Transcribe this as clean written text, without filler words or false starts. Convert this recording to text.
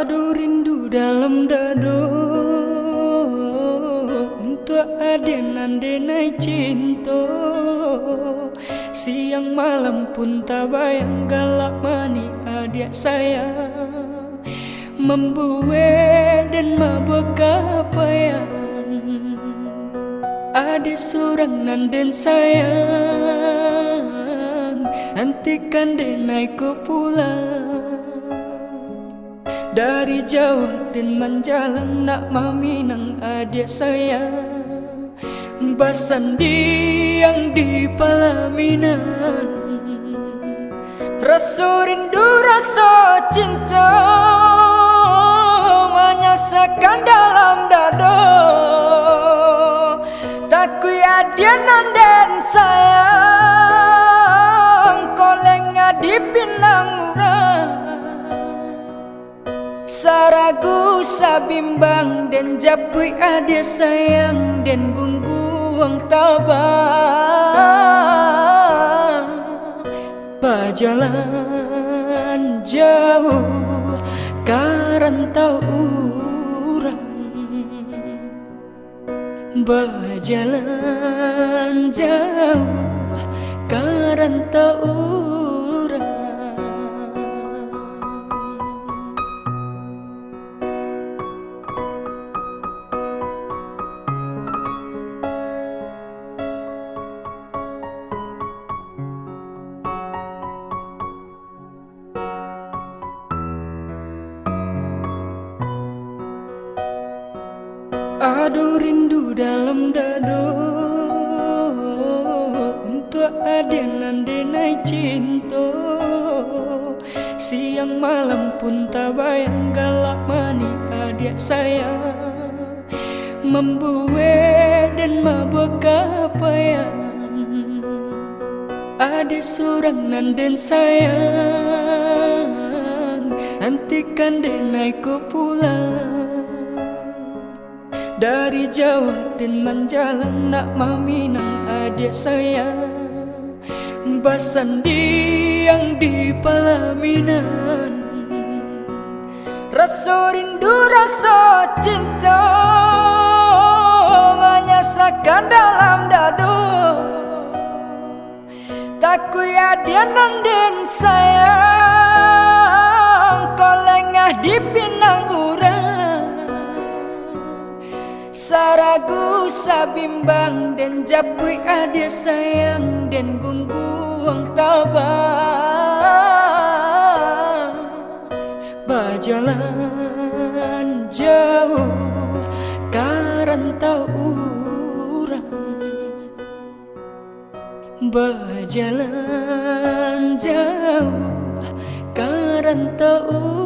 Aduh rindu dalam dado untuk adenan denai cinta. Siang malam pun tak bayang galak mani adik saya, membuat dan mabuk kapayang. Adik seorang nanden sayang, nantikan denai ku pulang. Dari Jawa dan menjalan nak maminang adik saya, basandi yang di Palaminan. Rasa rindu rasa cinta menyasakan dalam dada. Takui adianan dan sayang, koleng di Pinang Urang. Saragu sabimbang dan japui adik sayang dan gungguang tabang. Berjalan jauh karantau urang, berjalan jauh karantau urang. Aduh rindu dalam dado untuk adenan denai cinta. Siang malam pun tak bayang galak mani adik saya, membuat dan mabuk kapayang. Adik seorang nanden sayang, nantikan denai ku pulang. Dari Jawa dan menjalan nak maminang adik saya, basandi yang di Palaminan. Rasa rindu rasa cinta menyasakan dalam dado. Takui adianan dan sayang, kolengah di Pinang Urang. Saragu sabimbang dan japui adik sayang dan gungguang tabang. Berjalan jauh karantau urang, berjalan jauh karantau urang.